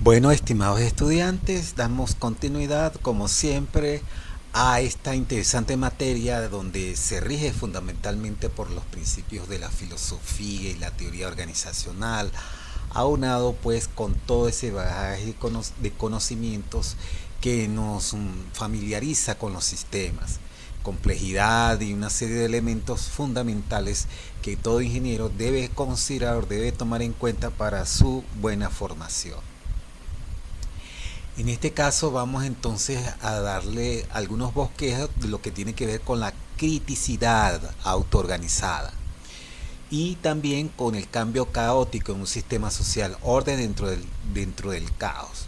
Bueno, estimados estudiantes, damos continuidad, como siempre, a esta interesante materia donde se rige fundamentalmente por los principios de la filosofía y la teoría organizacional, aunado pues con todo ese bagaje de conocimientos que nos familiariza con los sistemas, complejidad y una serie de elementos fundamentales que todo ingeniero debe considerar o debe tomar en cuenta para su buena formación. En este caso vamos entonces a darle algunos bosquejos de lo que tiene que ver con la criticidad autoorganizada y también con el cambio caótico en un sistema social, orden dentro del caos.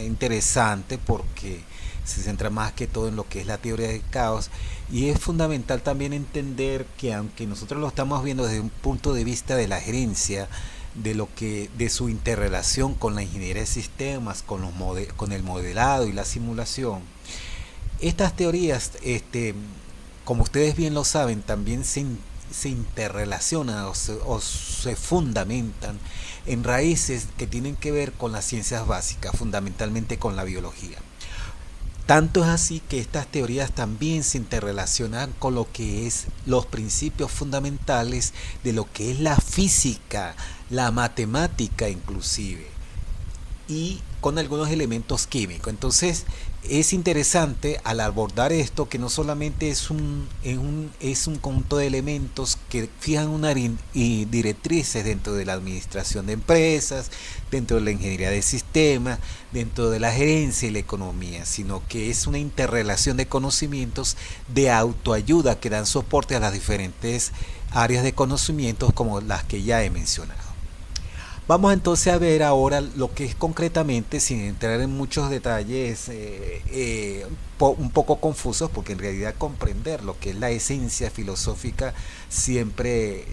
Interesante porque se centra más que todo en lo que es la teoría del caos y es fundamental también entender que aunque nosotros lo estamos viendo desde un punto de vista de la gerencia, de su interrelación con la ingeniería de sistemas, con el modelado y la simulación. Estas teorías, como ustedes bien lo saben, también se interrelacionan o se fundamentan en raíces que tienen que ver con las ciencias básicas, fundamentalmente con la biología. Tanto es así que estas teorías también se interrelacionan con lo que es los principios fundamentales de lo que es la física, la matemática inclusive, y con algunos elementos químicos. Entonces es interesante al abordar esto que no solamente es un conjunto de elementos que fijan unas directrices dentro de la administración de empresas, dentro de la ingeniería de sistemas, dentro de la gerencia y la economía, sino que es una interrelación de conocimientos de autoayuda que dan soporte a las diferentes áreas de conocimientos como las que ya he mencionado. Vamos entonces a ver ahora lo que es concretamente, sin entrar en muchos detalles un poco confusos, porque en realidad comprender lo que es la esencia filosófica siempre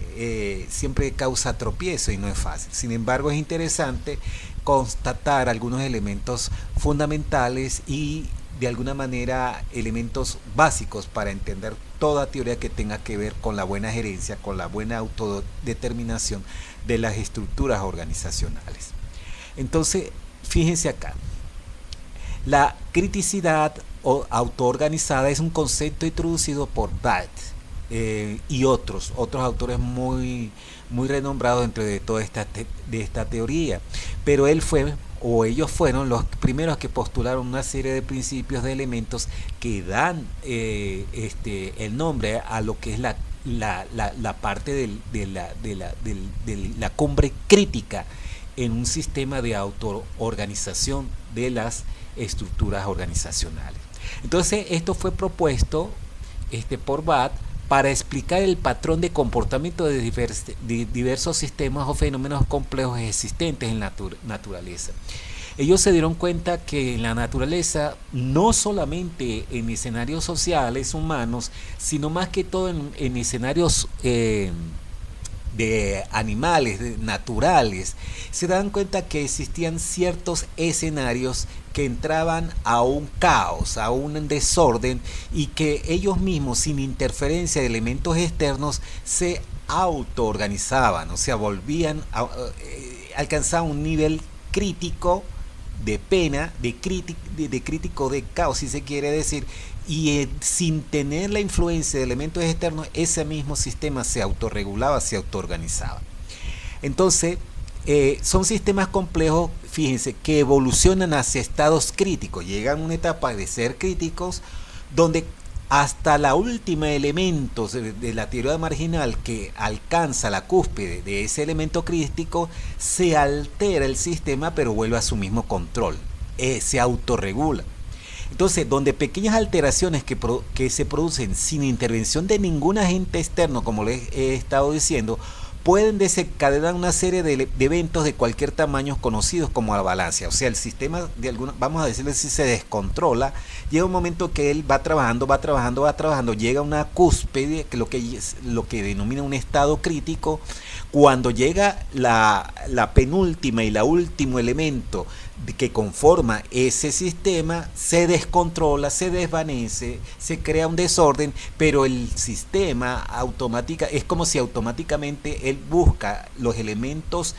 causa tropiezo y no es fácil. Sin embargo, es interesante constatar algunos elementos fundamentales y de alguna manera elementos básicos para entender toda teoría que tenga que ver con la buena gerencia, con la buena autodeterminación de las estructuras organizacionales. Entonces, fíjense acá, la criticidad autoorganizada es un concepto introducido por Barth y otros autores muy renombrados dentro de toda esta teoría, pero ellos fueron los primeros que postularon una serie de principios, de elementos que dan el nombre a lo que es la parte de la cumbre crítica en un sistema de autoorganización de las estructuras organizacionales. Entonces esto fue propuesto por Barth para explicar el patrón de comportamiento de diversos sistemas o fenómenos complejos existentes en la naturaleza. Ellos se dieron cuenta que en la naturaleza, no solamente en escenarios sociales humanos, sino más que todo en escenarios de animales naturales, se dan cuenta que existían ciertos escenarios que entraban a un caos, a un desorden, y que ellos mismos, sin interferencia de elementos externos, se autoorganizaban, o sea, alcanzaban un nivel crítico de pena, de crítico de caos, si se quiere decir, y sin tener la influencia de elementos externos, ese mismo sistema se autorregulaba, se autoorganizaba. Entonces, son sistemas complejos, fíjense, que evolucionan hacia estados críticos, llegan a una etapa de ser críticos, donde hasta la última elemento de la teoría marginal que alcanza la cúspide de ese elemento crítico, se altera el sistema, pero vuelve a su mismo control, se autorregula. Entonces, donde pequeñas alteraciones que se producen sin intervención de ningún agente externo, como les he estado diciendo, pueden desencadenar una serie de eventos de cualquier tamaño conocidos como avalancha. O sea, el sistema, vamos a decirle, si se descontrola, llega un momento que él va trabajando, llega a una cúspide, que lo que denomina un estado crítico. Cuando llega la penúltima y la último elemento que conforma ese sistema, se descontrola, se desvanece, se crea un desorden, pero el sistema es como si automáticamente él busca los elementos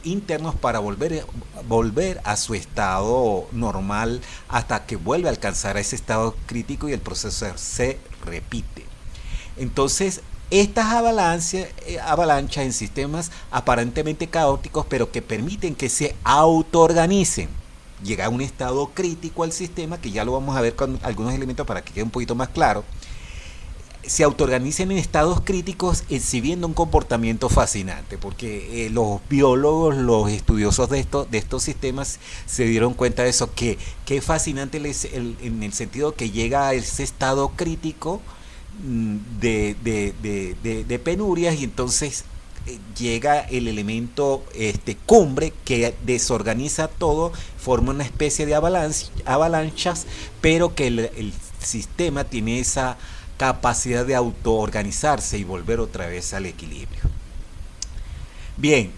internos para volver a su estado normal hasta que vuelve a alcanzar a ese estado crítico y el proceso se repite. Entonces, estas avalanchas en sistemas aparentemente caóticos, pero que permiten que se autoorganicen, llega a un estado crítico al sistema, que ya lo vamos a ver con algunos elementos para que quede un poquito más claro, se autoorganicen en estados críticos exhibiendo un comportamiento fascinante, porque los biólogos, los estudiosos de estos sistemas se dieron cuenta de eso, que es fascinante en el sentido que llega a ese estado crítico de penurias, y entonces llega el elemento cumbre que desorganiza todo, forma una especie de avalanchas, pero que el sistema tiene esa capacidad de autoorganizarse y volver otra vez al equilibrio. Bien,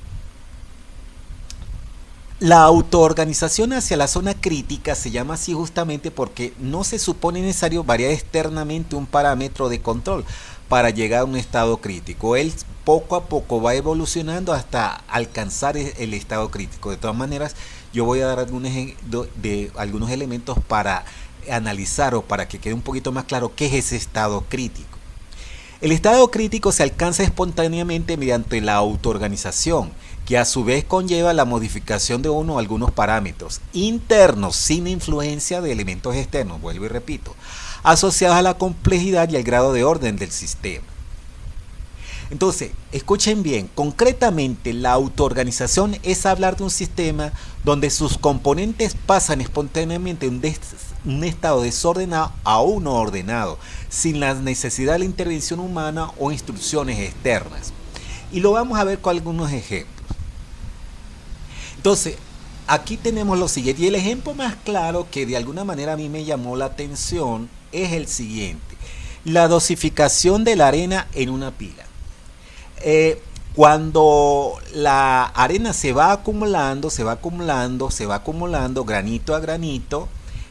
la autoorganización hacia la zona crítica se llama así justamente porque no se supone necesario variar externamente un parámetro de control para llegar a un estado crítico. Él poco a poco va evolucionando hasta alcanzar el estado crítico. De todas maneras, yo voy a dar algunos elementos para analizar o para que quede un poquito más claro qué es ese estado crítico. El estado crítico se alcanza espontáneamente mediante la autoorganización, que a su vez conlleva la modificación de uno o algunos parámetros internos sin influencia de elementos externos, vuelvo y repito, asociados a la complejidad y al grado de orden del sistema. Entonces, escuchen bien, concretamente la autoorganización es hablar de un sistema donde sus componentes pasan espontáneamente de un estado desordenado a uno ordenado, sin la necesidad de la intervención humana o instrucciones externas. Y lo vamos a ver con algunos ejemplos. Entonces, aquí tenemos lo siguiente, y el ejemplo más claro que de alguna manera a mí me llamó la atención es el siguiente: la dosificación de la arena en una pila. Cuando la arena se va acumulando, granito a granito,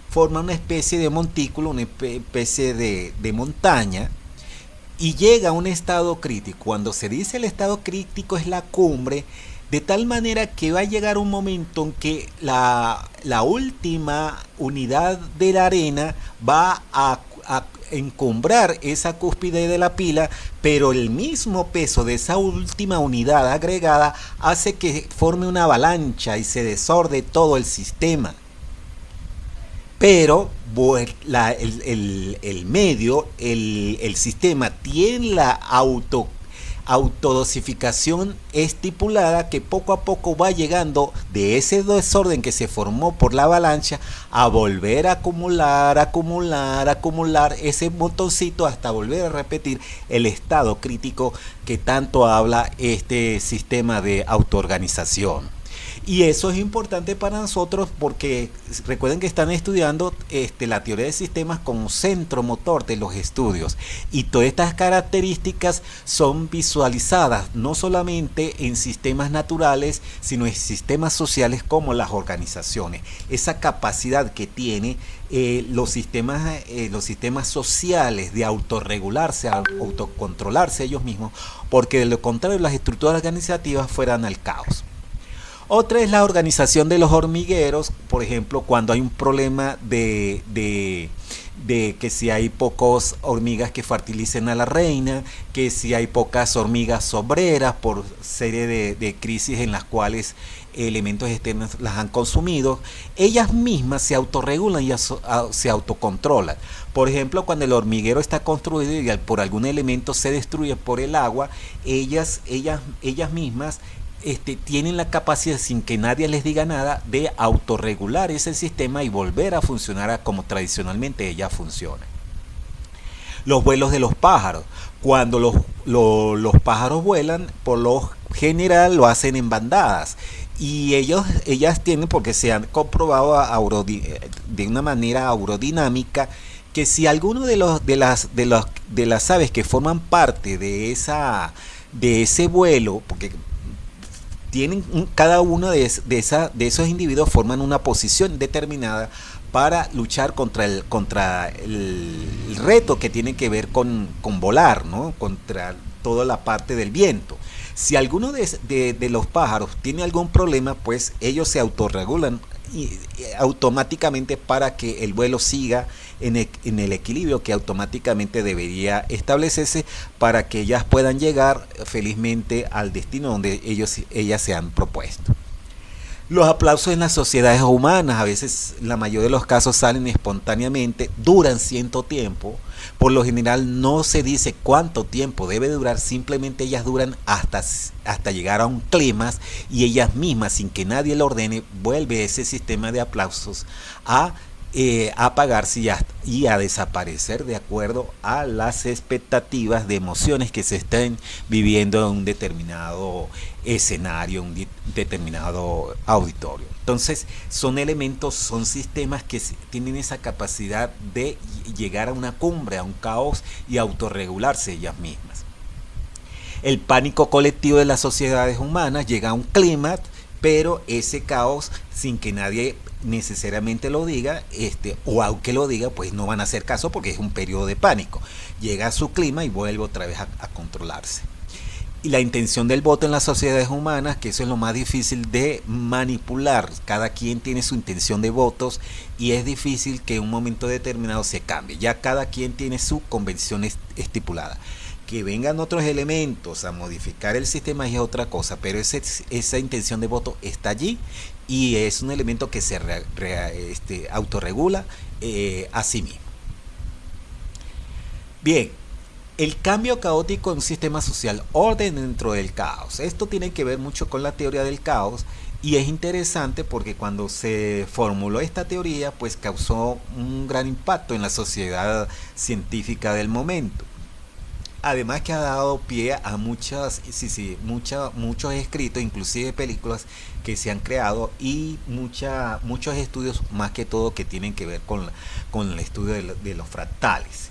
forma una especie de montículo, una especie de montaña, y llega a un estado crítico. Cuando se dice el estado crítico es la cumbre, de tal manera que va a llegar un momento en que la última unidad de la arena va a encumbrar esa cúspide de la pila, pero el mismo peso de esa última unidad agregada hace que forme una avalancha y se desorde todo el sistema. Pero el medio, el sistema tiene la autodosificación estipulada, que poco a poco va llegando de ese desorden que se formó por la avalancha a volver a acumular ese montoncito hasta volver a repetir el estado crítico que tanto habla este sistema de autoorganización. Y eso es importante para nosotros porque recuerden que están estudiando la teoría de sistemas como centro motor de los estudios, y todas estas características son visualizadas no solamente en sistemas naturales, sino en sistemas sociales como las organizaciones. Esa capacidad que tiene los sistemas sociales de autorregularse, autocontrolarse ellos mismos, porque de lo contrario las estructuras organizativas fueran al caos. Otra es la organización de los hormigueros, por ejemplo, cuando hay un problema de que si hay pocas hormigas que fertilicen a la reina, que si hay pocas hormigas obreras por serie de crisis en las cuales elementos externos las han consumido, ellas mismas se autorregulan y se autocontrolan. Por ejemplo, cuando el hormiguero está construido y por algún elemento se destruye por el agua, ellas mismas tienen la capacidad, sin que nadie les diga nada, de autorregular ese sistema y volver a funcionar como tradicionalmente ella funciona. Los vuelos de los pájaros. Cuando los pájaros vuelan, por lo general lo hacen en bandadas. Y ellas tienen, porque se han comprobado de una manera aerodinámica, que si alguno de las aves que forman parte de ese vuelo, porque tienen cada uno de esos individuos forman una posición determinada para luchar contra el reto que tiene que ver con volar, ¿no? Contra toda la parte del viento. Si alguno de los pájaros tiene algún problema, pues ellos se autorregulan automáticamente para que el vuelo siga en el equilibrio que automáticamente debería establecerse para que ellas puedan llegar felizmente al destino donde ellas se han propuesto. Los aplausos en las sociedades humanas, a veces la mayoría de los casos salen espontáneamente, duran cierto tiempo. Por lo general no se dice cuánto tiempo debe durar, simplemente ellas duran hasta llegar a un clímax y ellas mismas, sin que nadie lo ordene, vuelve ese sistema de aplausos a apagarse y a desaparecer de acuerdo a las expectativas de emociones que se estén viviendo en un determinado escenario, un determinado auditorio. Entonces son elementos, son sistemas que tienen esa capacidad de llegar a una cumbre, a un caos y autorregularse ellas mismas. El pánico colectivo de las sociedades humanas llega a un clímax, pero ese caos, sin que nadie necesariamente lo diga, o aunque lo diga, pues no van a hacer caso porque es un periodo de pánico. Llega a su clima y vuelve otra vez a controlarse. Y la intención del voto en las sociedades humanas, que eso es lo más difícil de manipular. Cada quien tiene su intención de votos y es difícil que en un momento determinado se cambie. Ya cada quien tiene su convención estipulada. Que vengan otros elementos a modificar el sistema es otra cosa, pero esa intención de voto está allí y es un elemento que se autorregula a sí mismo. Bien, el cambio caótico en un sistema social, orden dentro del caos. Esto tiene que ver mucho con la teoría del caos y es interesante porque cuando se formuló esta teoría, pues causó un gran impacto en la sociedad científica del momento. Además que ha dado pie a muchos escritos, inclusive películas que se han creado y muchos estudios más que todo que tienen que ver con el estudio de los fractales,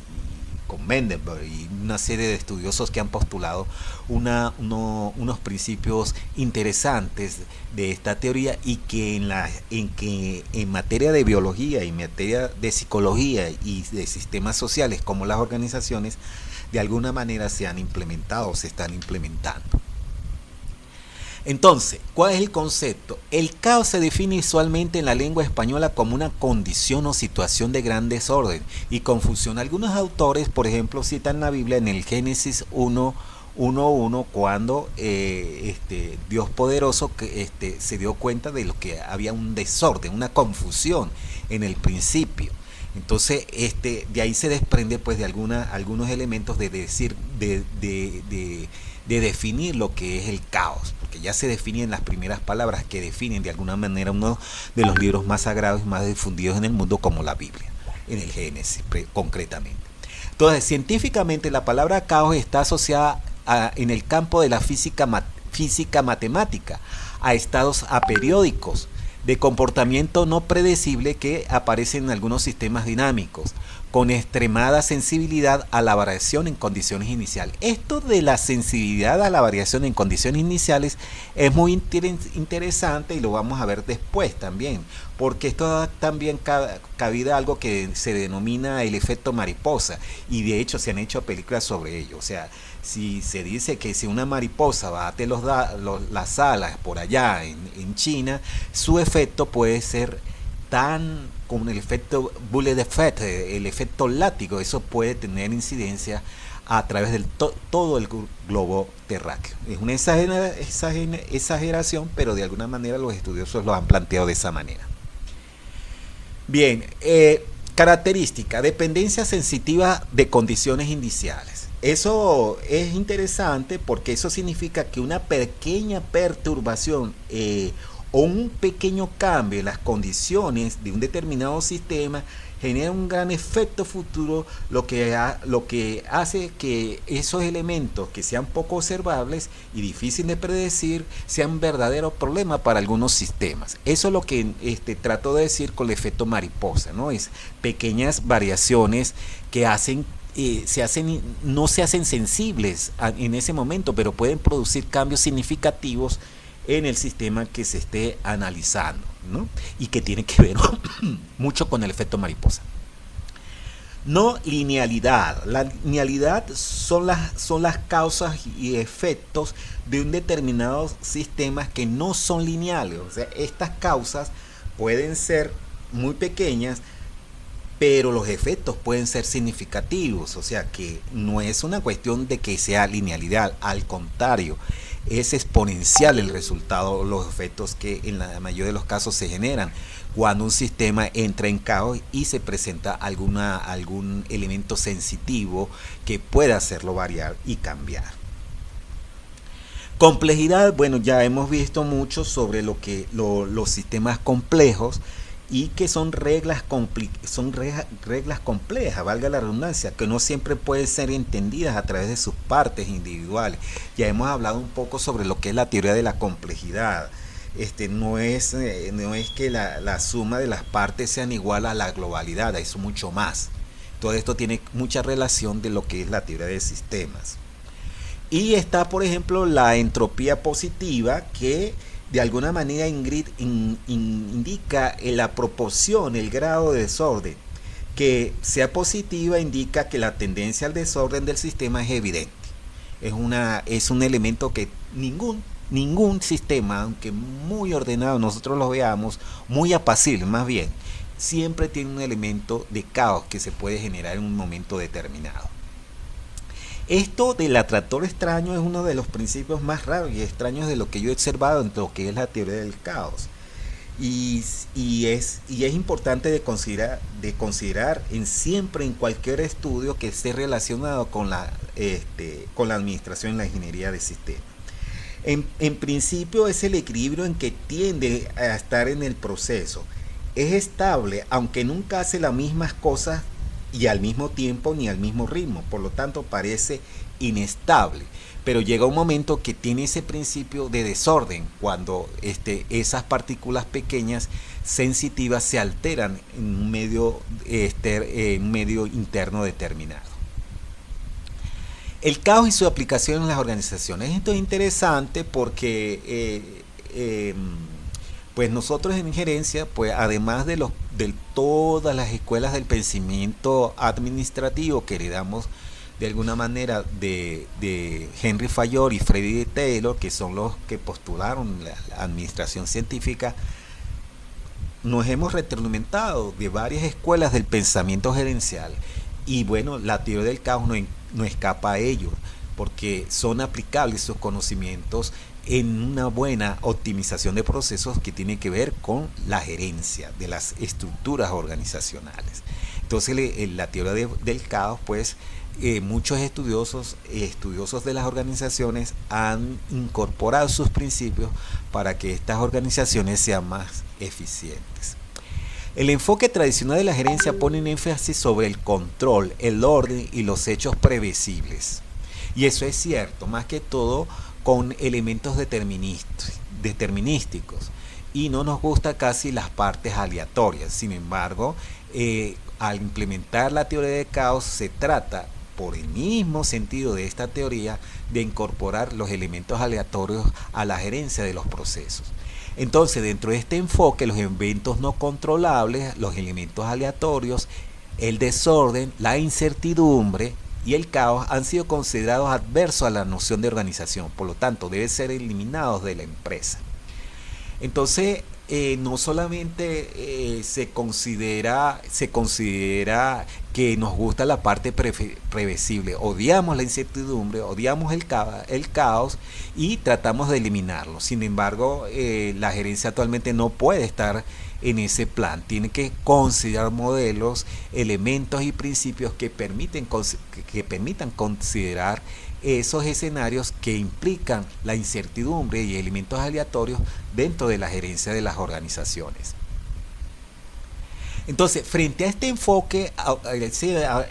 y con Mendelberg y una serie de estudiosos que han postulado unos principios interesantes de esta teoría y que en materia de biología y en materia de psicología y de sistemas sociales como las organizaciones de alguna manera se han implementado o se están implementando. Entonces, ¿cuál es el concepto? El caos se define usualmente en la lengua española como una condición o situación de gran desorden y confusión. Algunos autores, por ejemplo, citan la Biblia en el Génesis 1:1 cuando Dios poderoso se dio cuenta de lo que había un desorden, una confusión en el principio. Entonces, de ahí se desprende pues de algunos elementos de definir lo que es el caos, porque ya se define en las primeras palabras que definen de alguna manera uno de los libros más sagrados y más difundidos en el mundo como la Biblia, en el Génesis concretamente. Entonces, científicamente la palabra caos está asociada en el campo de la física matemática a estados aperiódicos de comportamiento no predecible que aparecen en algunos sistemas dinámicos, con extremada sensibilidad a la variación en condiciones iniciales. Esto de la sensibilidad a la variación en condiciones iniciales es muy interesante y lo vamos a ver después también, porque esto da también cabida a algo que se denomina el efecto mariposa, y de hecho se han hecho películas sobre ello. O sea, si se dice que si una mariposa bate las alas por allá en China, su efecto puede ser tan como el efecto bullet effect, el efecto látigo. Eso puede tener incidencia a través de todo el globo terráqueo. Es una exageración, pero de alguna manera los estudiosos lo han planteado de esa manera. Bien, característica, dependencia sensitiva de condiciones iniciales. Eso es interesante porque eso significa que una pequeña perturbación o un pequeño cambio en las condiciones de un determinado sistema genera un gran efecto futuro, lo que hace que esos elementos que sean poco observables y difíciles de predecir sean un verdadero problema para algunos sistemas. Eso es lo que trato de decir con el efecto mariposa, ¿no? Es pequeñas variaciones que no se hacen sensibles en ese momento, pero pueden producir cambios significativos en el sistema que se esté analizando, ¿no? Y que tiene que ver mucho con el efecto mariposa. No linealidad. La linealidad son las causas y efectos de un determinado sistema que no son lineales. O sea, estas causas pueden ser muy pequeñas, pero los efectos pueden ser significativos. O sea, que no es una cuestión de que sea linealidad, al contrario, es exponencial el resultado, los efectos que en la mayoría de los casos se generan cuando un sistema entra en caos y se presenta algún elemento sensitivo que pueda hacerlo variar y cambiar. Complejidad, bueno, ya hemos visto mucho sobre los sistemas complejos y que son reglas complejas, valga la redundancia, que no siempre pueden ser entendidas a través de sus partes individuales. Ya hemos hablado un poco sobre lo que es la teoría de la complejidad. No es que la suma de las partes sean igual a la globalidad, eso mucho más. Todo esto tiene mucha relación de lo que es la teoría de sistemas. Y está, por ejemplo, la entropía positiva, que de alguna manera indica la proporción, el grado de desorden. Que sea positiva indica que la tendencia al desorden del sistema es evidente. Es un elemento que ningún sistema, aunque muy ordenado nosotros lo veamos, muy apacible más bien, siempre tiene un elemento de caos que se puede generar en un momento determinado. Esto del atractor extraño es uno de los principios más raros y extraños de lo que yo he observado en lo que es la teoría del caos. Y es importante de considerar siempre en cualquier estudio que esté relacionado con la administración y la ingeniería de sistemas. En principio es el equilibrio en que tiende a estar en el proceso. Es estable, aunque nunca hace las mismas cosas y al mismo tiempo ni al mismo ritmo, por lo tanto parece inestable, pero llega un momento que tiene ese principio de desorden cuando esas partículas pequeñas sensitivas se alteran en un medio interno determinado. El caos y su aplicación en las organizaciones. Esto es interesante porque pues nosotros en gerencia, pues además de todas las escuelas del pensamiento administrativo que heredamos de alguna manera de Henry Fayol y Frederick Taylor, que son los que postularon la administración científica, nos hemos retroalimentado de varias escuelas del pensamiento gerencial. Y bueno, la teoría del caos no escapa a ello, porque son aplicables sus conocimientos en una buena optimización de procesos que tiene que ver con la gerencia de las estructuras organizacionales. Entonces la teoría del caos, pues muchos estudiosos de las organizaciones han incorporado sus principios para que estas organizaciones sean más eficientes. El enfoque tradicional de la gerencia pone un énfasis sobre el control, el orden y los hechos previsibles. Y eso es cierto, más que todo con elementos determinísticos. Y no nos gusta casi las partes aleatorias. Sin embargo, al implementar la teoría del caos se trata, por el mismo sentido de esta teoría, de incorporar los elementos aleatorios a la gerencia de los procesos. Entonces, dentro de este enfoque, los eventos no controlables, los elementos aleatorios, el desorden, la incertidumbre y el caos han sido considerados adversos a la noción de organización, por lo tanto deben ser eliminados de la empresa. Entonces no solamente se considera que nos gusta la parte previsible, odiamos la incertidumbre, odiamos el caos y tratamos de eliminarlo. Sin embargo, la gerencia actualmente no puede estar en ese plan, tiene que considerar modelos, elementos y principios que permitan considerar esos escenarios que implican la incertidumbre y elementos aleatorios dentro de la gerencia de las organizaciones. Entonces, frente a este enfoque,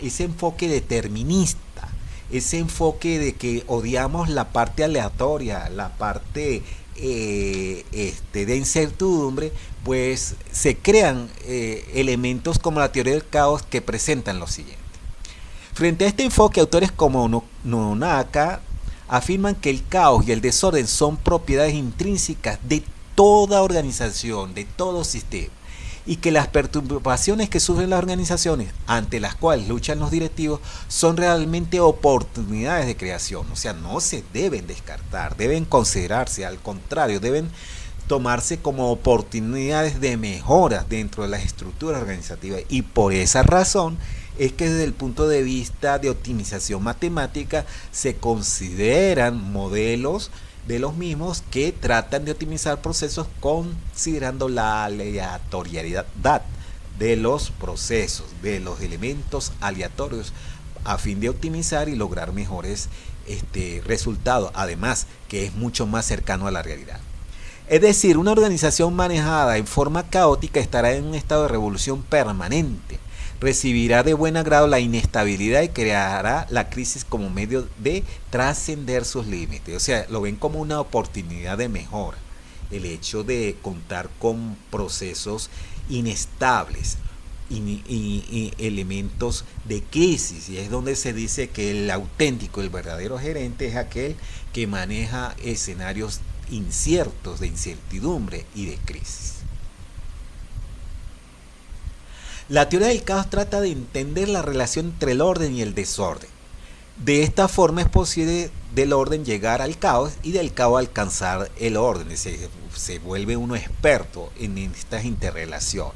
ese enfoque determinista, ese enfoque de que odiamos la parte aleatoria, la parte de incertidumbre, pues se crean elementos como la teoría del caos que presentan lo siguiente. Frente a este enfoque, autores como Nonaka afirman que el caos y el desorden son propiedades intrínsecas de toda organización, de todo sistema, y que las perturbaciones que sufren las organizaciones ante las cuales luchan los directivos son realmente oportunidades de creación, o sea, no se deben descartar, deben considerarse, al contrario, deben tomarse como oportunidades de mejora dentro de las estructuras organizativas, y por esa razón es que desde el punto de vista de optimización matemática se consideran modelos de los mismos que tratan de optimizar procesos considerando la aleatoriedad de los procesos, de los elementos aleatorios, a fin de optimizar y lograr mejores resultados, además que es mucho más cercano a la realidad. Es decir, una organización manejada en forma caótica estará en un estado de revolución permanente, recibirá de buen agrado la inestabilidad y creará la crisis como medio de trascender sus límites. O sea, lo ven como una oportunidad de mejora, el hecho de contar con procesos inestables y elementos de crisis, y es donde se dice que el auténtico, el verdadero gerente es aquel que maneja escenarios inciertos, de incertidumbre y de crisis. La teoría del caos trata de entender la relación entre el orden y el desorden. De esta forma es posible del orden llegar al caos y del caos alcanzar el orden. Se vuelve uno experto en estas interrelaciones.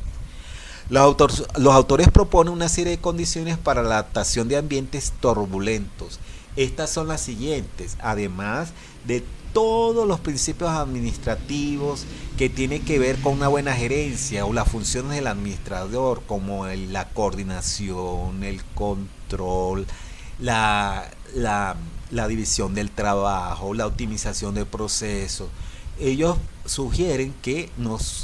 Los autores proponen una serie de condiciones para la adaptación de ambientes turbulentos. Estas son las siguientes, además de todos los principios administrativos que tienen que ver con una buena gerencia o las funciones del administrador, como la coordinación, el control, la división del trabajo, la optimización del proceso. Ellos sugieren que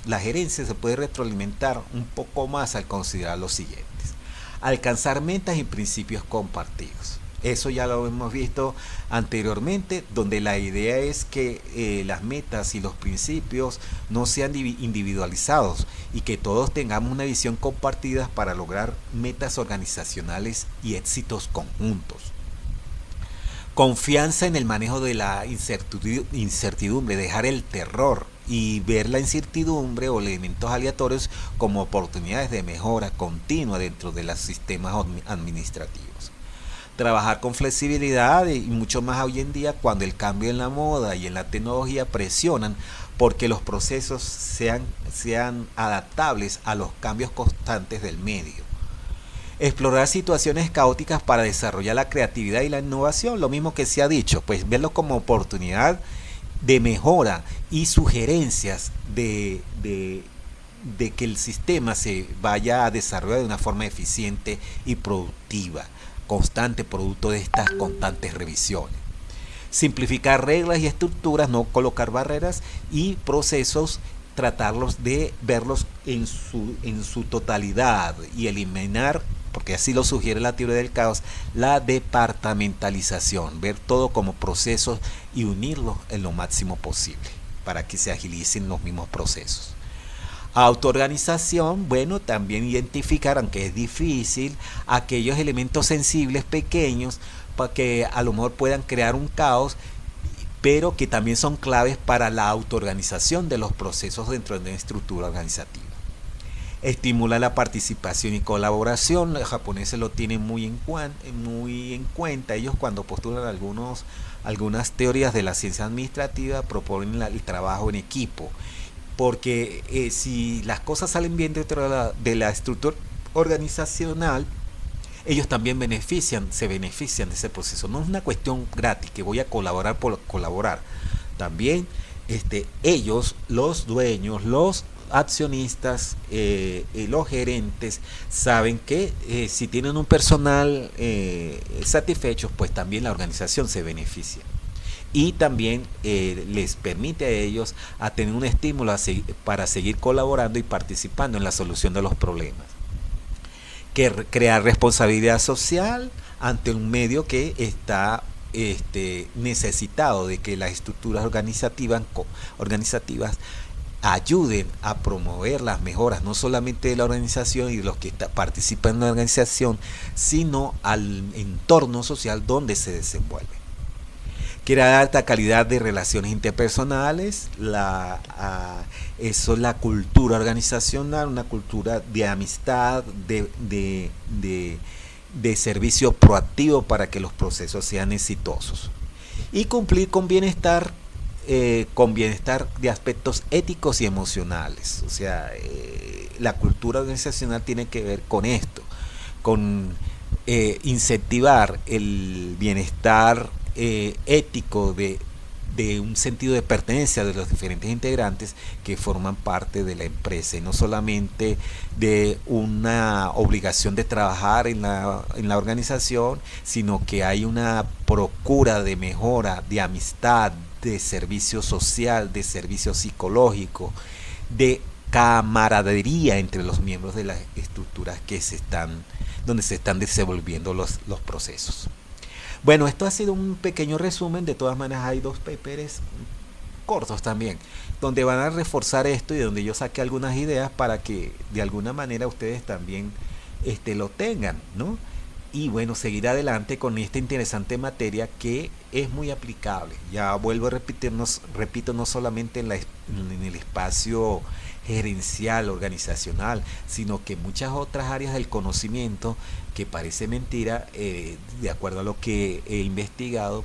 la gerencia se puede retroalimentar un poco más al considerar los siguientes: alcanzar metas y principios compartidos. Eso ya lo hemos visto anteriormente, donde la idea es que las metas y los principios no sean individualizados y que todos tengamos una visión compartida para lograr metas organizacionales y éxitos conjuntos. Confianza en el manejo de la incertidumbre, dejar el terror y ver la incertidumbre o elementos aleatorios como oportunidades de mejora continua dentro de los sistemas administrativos. Trabajar con flexibilidad y mucho más hoy en día, cuando el cambio en la moda y en la tecnología presionan porque los procesos sean adaptables a los cambios constantes del medio. Explorar situaciones caóticas para desarrollar la creatividad y la innovación, lo mismo que se ha dicho, pues verlo como oportunidad de mejora y sugerencias de que el sistema se vaya a desarrollar de una forma eficiente y productiva, constante, producto de estas constantes revisiones. Simplificar reglas y estructuras, no colocar barreras y procesos, tratarlos de verlos en su totalidad y eliminar, porque así lo sugiere la teoría del caos, la departamentalización, ver todo como procesos y unirlos en lo máximo posible para que se agilicen los mismos procesos. Autoorganización, bueno, también identificar, aunque es difícil, aquellos elementos sensibles pequeños para que a lo mejor puedan crear un caos, pero que también son claves para la autoorganización de los procesos dentro de una estructura organizativa. Estimula la participación y colaboración. Los japoneses lo tienen muy en cuenta. Ellos, cuando postulan algunas teorías de la ciencia administrativa, proponen el trabajo en equipo. Porque si las cosas salen bien dentro de la estructura organizacional, ellos también se benefician de ese proceso. No es una cuestión gratis, que voy a colaborar por colaborar. También ellos, los dueños, los accionistas, los gerentes, saben que si tienen un personal satisfecho, pues también la organización se beneficia. Y también les permite a ellos a tener un estímulo para seguir colaborando y participando en la solución de los problemas. Crear responsabilidad social ante un medio que está necesitado de que las estructuras organizativas ayuden a promover las mejoras, no solamente de la organización y de los que participan en la organización, sino al entorno social donde se desenvuelve. Crear alta calidad de relaciones interpersonales, eso es la cultura organizacional, una cultura de amistad, de servicio proactivo para que los procesos sean exitosos. Y cumplir con bienestar de aspectos éticos y emocionales. O sea, la cultura organizacional tiene que ver con esto, con incentivar el bienestar ético de un sentido de pertenencia de los diferentes integrantes que forman parte de la empresa y no solamente de una obligación de trabajar en la organización, sino que hay una procura de mejora, de amistad, de servicio social, de servicio psicológico, de camaradería entre los miembros de las estructuras donde se están desenvolviendo los procesos. Bueno, esto ha sido un pequeño resumen. De todas maneras hay dos papers cortos también, donde van a reforzar esto y donde yo saqué algunas ideas para que de alguna manera ustedes también lo tengan, ¿no? Y bueno, seguir adelante con esta interesante materia que es muy aplicable. Ya vuelvo a repetirnos, repito, no solamente en el espacio gerencial, organizacional, sino que muchas otras áreas del conocimiento que parece mentira, de acuerdo a lo que he investigado,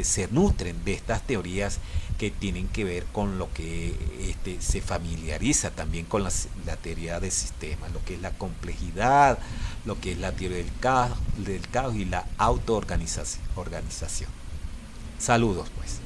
se nutren de estas teorías que tienen que ver con lo que se familiariza también con la teoría de sistemas, lo que es la complejidad, lo que es la teoría del caos y la autoorganización. Saludos pues.